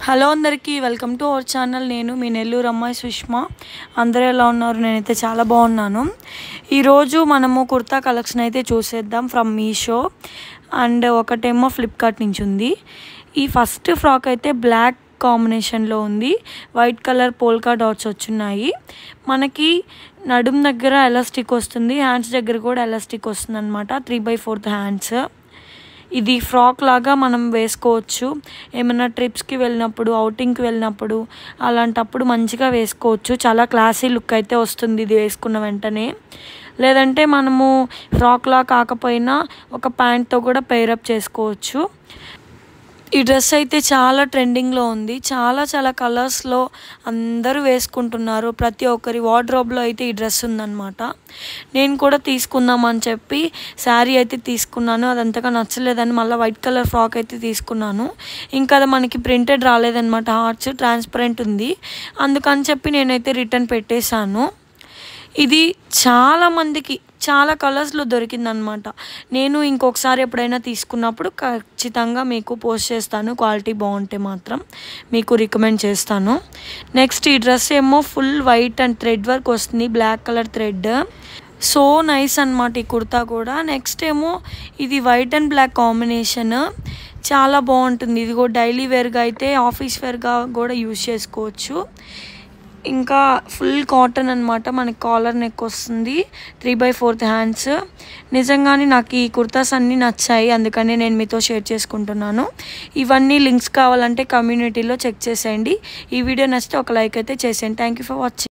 Hello అందరికీ welcome to our channel. నేను మీ నెల్లూరు అమ్మాయి సుష్మా. అందరూ ఎలా ఉన్నారు? నేనైతే చాలా బాగున్నాను. ఈరోజు మనము కుర్తా కలెక్షన్ అయితే చూసేద్దాం ఫ్రమ్ మీషో అండ్ ఒకటేమో ఫ్లిప్కార్ట్ నుంచి ఉంది. ఈ ఫస్ట్ ఫ్రాక్ అయితే బ్లాక్ కాంబినేషన్లో ఉంది. వైట్ కలర్ పోల్కా డాట్స్ వచ్చున్నాయి. మనకి నడుం దగ్గర ఎలాస్టిక్ వస్తుంది, హ్యాండ్స్ దగ్గర కూడా ఎలాస్టిక్ వస్తుంది అనమాట. 3/4 హ్యాండ్స్. ఇది ఫ్రాక్ లాగా మనం వేసుకోవచ్చు. ఏమైనా ట్రిప్స్కి వెళ్ళినప్పుడు, అవుటింగ్కి వెళ్ళినప్పుడు అలాంటప్పుడు మంచిగా వేసుకోవచ్చు. చాలా క్లాసీ లుక్ అయితే వస్తుంది ఇది వేసుకున్న వెంటనే. లేదంటే మనము ఫ్రాక్లా కాకపోయినా ఒక ప్యాంట్తో కూడా పెయిరప్ చేసుకోవచ్చు. ఈ డ్రెస్ అయితే చాలా ట్రెండింగ్లో ఉంది. చాలా కలర్స్లో అందరూ వేసుకుంటున్నారు. ప్రతి ఒక్కరి వార్డ్రోబ్లో అయితే ఈ డ్రెస్ ఉందన్నమాట. నేను కూడా తీసుకుందామని చెప్పి శారీ అయితే తీసుకున్నాను. అది అంతగా నచ్చలేదని మళ్ళీ వైట్ కలర్ ఫ్రాక్ అయితే తీసుకున్నాను. ఇంకా అది మనకి ప్రింటెడ్ రాలేదన్నమాట. హార్ట్స్ ట్రాన్స్పరెంట్ ఉంది. అందుకని చెప్పి నేనైతే రిటర్న్ పెట్టేశాను. ఇది చాలామందికి చాలా కలర్స్లో దొరికిందనమాట. నేను ఇంకొకసారి ఎప్పుడైనా తీసుకున్నప్పుడు ఖచ్చితంగా మీకు పోస్ట్ చేస్తాను. క్వాలిటీ బాగుంటే మాత్రం మీకు రికమెండ్ చేస్తాను. నెక్స్ట్ ఈ డ్రెస్ ఏమో full white and thread work వస్తుంది, black colour thread. So nice అనమాట ఈ కుర్తా కూడా. నెక్స్ట్ ఏమో ఇది వైట్ అండ్ బ్లాక్ కాంబినేషన్. చాలా బాగుంటుంది. ఇది కూడా డైలీ వేర్గా అయితే ఆఫీస్ వేర్గా కూడా యూజ్ చేసుకోవచ్చు. ఇంకా ఫుల్ కాటన్ అనమాట. మనకి కాలర్ నెక్ వస్తుంది, 3/4 హ్యాండ్స్. నిజంగానే నాకు ఈ కుర్తాస్ అన్నీ నచ్చాయి, అందుకని నేను మీతో షేర్ చేసుకుంటున్నాను. ఇవన్నీ లింక్స్ కావాలంటే కమ్యూనిటీలో చెక్ చేసేయండి. ఈ వీడియో నచ్చితే ఒక లైక్ అయితే చేసేయండి. Thank you for watching.